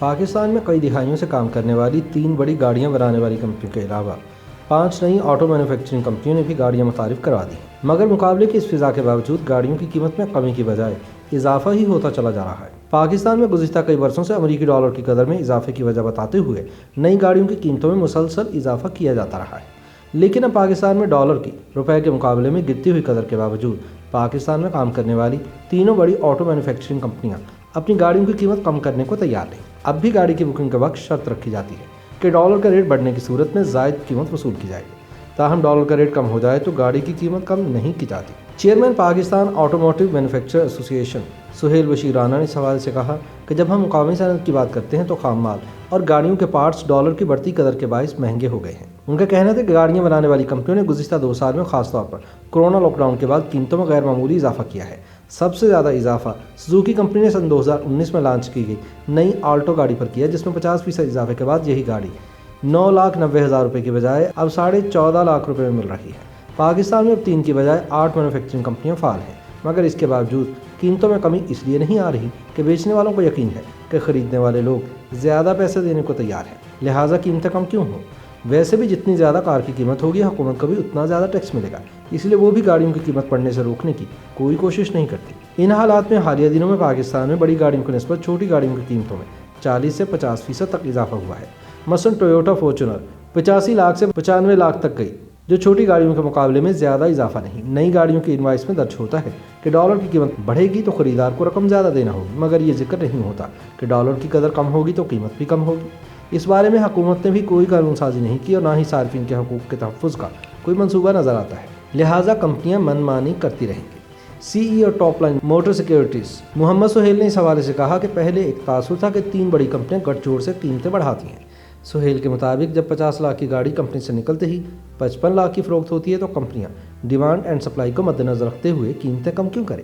पाकिस्तान में कई दिहाइयों से काम करने वाली 3 बड़ी गाड़ियां बनाने वाली कंपनियों के अलावा 5 नई ऑटो मैन्युफैक्चरिंग कंपनियों ने भी गाड़ियां मुतारिफ करवा दी, मगर मुकाबले की इस फिजा के बावजूद गाड़ियों की कीमत में कमी की बजाय इजाफा ही होता चला जा रहा है। पाकिस्तान में गुज़िश्ता कई वर्षों से अमरीकी डॉलर की कदर में इजाफे की वजह बताते हुए नई गाड़ियों की कीमतों में मुसलसल इजाफा किया जाता रहा है, लेकिन अब पाकिस्तान में डॉलर की रुपए के मुकाबले में गिरती हुई कदर के बावजूद पाकिस्तान में काम करने वाली तीनों बड़ी ऑटो मैन्युफैक्चरिंग कंपनियां अपनी गाड़ियों की कीमत कम करने को तैयार नहीं। अब भी गाड़ी की बुकिंग के वक्त शर्त रखी जाती है कि डॉलर का रेट बढ़ने की सूरत में ज़ायद कीमत वसूल की जाएगी, ताहम डॉलर का रेट कम हो जाए तो गाड़ी की कीमत कम नहीं की जाती। Chairman Pakistan automotive manufacturer association Sohail Bashir Rana ने इस हवाले से कहा कि जब हम मुकामी सनत की बात करते हैं तो खाम माल और गाड़ियों के पार्ट्स डॉलर की बढ़ती कदर के बायस महंगे हो गए हैं। उनका कहना था कि गाड़ियां बनाने वाली कंपनियों ने गुज़िश्ता 2 साल में खासतौर पर कोरोना लॉकडाउन के बाद कीमतों में गैर मामूली इजाफा किया है। सबसे ज़्यादा इजाफा सुजुकी कंपनी ने सन 2019 में लॉन्च की गई नई आल्टो गाड़ी पर किया, जिसमें 50% इजाफे के बाद यही गाड़ी 9,90,000 रुपये की बजाय अब 14.5 लाख रुपये में मिल रही है। पाकिस्तान में अब 3 की बजाय 8 मैन्युफैक्चरिंग कंपनियां फाल हैं, मगर इसके बावजूद कीमतों में कमी इसलिए नहीं आ रही कि बेचने वालों को यकीन है कि ख़रीदने वाले लोग ज़्यादा पैसे देने को तैयार हैं, लिहाजा कीमतें कम क्यों हों। वैसे भी जितनी ज़्यादा कार की कीमत होगी हुकूमत को भी उतना ज़्यादा टैक्स मिलेगा, इसलिए वो भी गाड़ियों की कीमत बढ़ने से रोकने की कोई कोशिश नहीं करती। इन हालात में हालिया दिनों में पाकिस्तान में बड़ी गाड़ियों की निस्बत छोटी गाड़ियों की कीमतों में 40 से 50% तक इजाफा हुआ है। मसलन टोयोटा फॉर्च्यूनर 85 लाख से 95 लाख तक गई, जो छोटी गाड़ियों के मुकाबले में ज़्यादा इजाफा नहीं। नई गाड़ियों की इनवाइस में दर्ज होता है कि डॉलर की कीमत बढ़ेगी तो ख़रीदार को रकम ज़्यादा देना होगी, मगर ये जिक्र नहीं होता कि डॉलर की कदर कम होगी तो कीमत भी कम होगी। इस बारे में हुकूमत ने भी कोई कानून साजी नहीं की और ना ही सार्फिन के हकूक़ के तहफ़्फ़ुज़ का कोई मंसूबा नज़र आता है, लिहाजा कंपनियां मनमानी करती रहेंगी। CEO top line motor securities Mohammad Sohail ने इस हवाले से कहा कि पहले एक तासुर था कि 3 बड़ी कंपनियां गठजोड़ से कीमतें बढ़ाती हैं। सुहेल के मुताबिक जब 50 लाख की गाड़ी कंपनी से निकलते ही 55 लाख की फ़रोख्त होती है तो कंपनियां डिमांड एंड सप्लाई को मद्देनज़र रखते हुए कीमतें कम क्यों करें।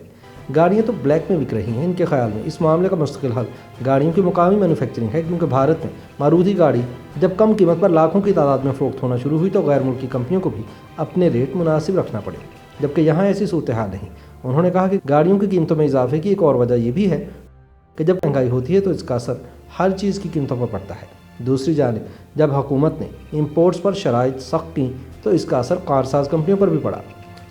गाड़ियां तो ब्लैक में बिक रही हैं। इनके ख्याल में इस मामले का मुस्तकिल हल गाड़ियों की मुकामी मैन्युफैक्चरिंग है, क्योंकि भारत में मारुति गाड़ी जब कम कीमत पर लाखों की तादाद में फ़रोख्त होना शुरू हुई तो गैर मुल्की कंपनियों को भी अपने रेट मुनासिब रखना पड़े, जबकि यहाँ ऐसी सूरत हाल नहीं। उन्होंने कहा कि गाड़ियों की कीमतों में इजाफे की एक और वजह यह भी है कि जब महंगाई होती है तो इसका असर हर चीज़ की कीमतों पर पड़ता है। दूसरी जानिब जब हुकूमत ने इंपोर्ट्स पर शराइत सख्त की तो इसका असर कारसाज कंपनियों पर भी पड़ा,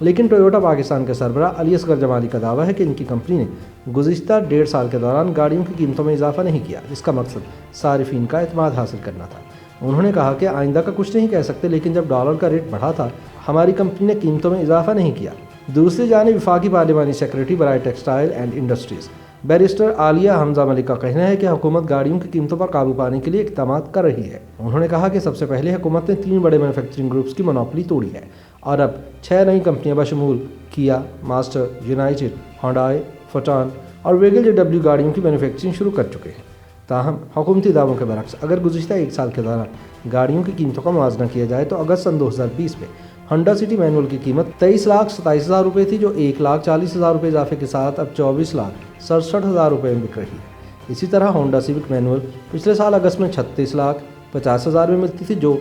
लेकिन टोयोटा पाकिस्तान के सरबराह अली असगर जमाली का दावा है कि इनकी कंपनी ने गुज़िश्ता 1.5 साल के दौरान गाड़ियों की कीमतों में इजाफा नहीं किया, जिसका मकसद सारिफीन का एतमाद हासिल करना था। उन्होंने कहा कि आइंदा का कुछ नहीं कह सकते, लेकिन जब डॉलर का रेट बढ़ा था हमारी कंपनी ने कीमतों में इजाफा नहीं किया। दूसरी जानिब वफाकी पार्लिमानी सेक्रेटरी बराए textile and industries barrister Aliya Hamza Malik का कहना है कि हुकूमत गाड़ियों की कीमतों पर काबू पाने के लिए इक़दाम कर रही है। उन्होंने कहा कि सबसे पहले हुकूमत ने 3 बड़े मैन्युफैक्चरिंग ग्रुप्स की मोनोपोली तोड़ी है और अब 6 नई कंपनियां बशमूल किया, मास्टर, यूनाइटेड, होंडाई, फोटान और वेगल JW गाड़ियों की मैन्युफैक्चरिंग शुरू कर चुके हैं। ताहम हुकूमती दावों के बरक्स अगर गुज़िश्ता 1 साल के दौरान गाड़ियों की कीमतों का मुआवजा किया जाए तो अगस्त सन 2020 में होंडा सिटी मैनुअल की कीमत 23,27,000 रुपये थी, जो 1,40,000 रुपये इजाफे के साथ अब 24,67,000 रुपये में बिक रही है। इसी तरह होंडा सिविक मैनुअल पिछले साल अगस्त में 36,50,000 में मिलती थी, जो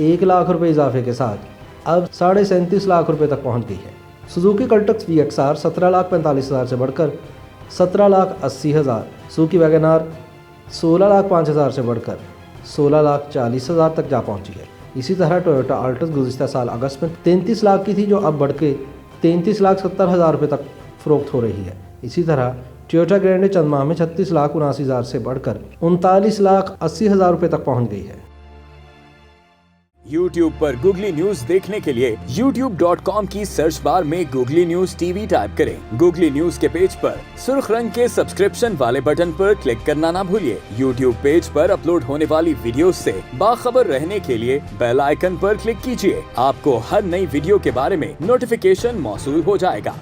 1 लाख रुपये इजाफे के साथ अब 37.5 लाख रुपये तक पहुँच गई है। सुजुकी कल्टक्स VXR 17,45,000 से बढ़कर 17,80,000, सुजुकी वैगनार 16,05,000 से बढ़कर 16,40,000 तक जा पहुंची है। इसी तरह टोयोटा अल्टस गुज़िश्ता साल अगस्त में 33 लाख की थी, जो अब बढ़ के 33,70,000 रुपये तक फ़रोख्त हो रही है। इसी तरह टोयोटा ग्रैंडे चंद माह में 36,79,000 से बढ़कर 39,80,000 रुपये तक पहुंच गई है। YouTube पर गूगली न्यूज देखने के लिए youtube.com की सर्च बार में गूगली न्यूज TV टाइप करें। गूगली न्यूज के पेज पर सुर्ख रंग के सब्सक्रिप्शन वाले बटन पर क्लिक करना ना भूलिए। YouTube पेज पर अपलोड होने वाली वीडियोस से बाखबर रहने के लिए बेल आइकन पर क्लिक कीजिए। आपको हर नई वीडियो के बारे में नोटिफिकेशन मौसूल हो जाएगा।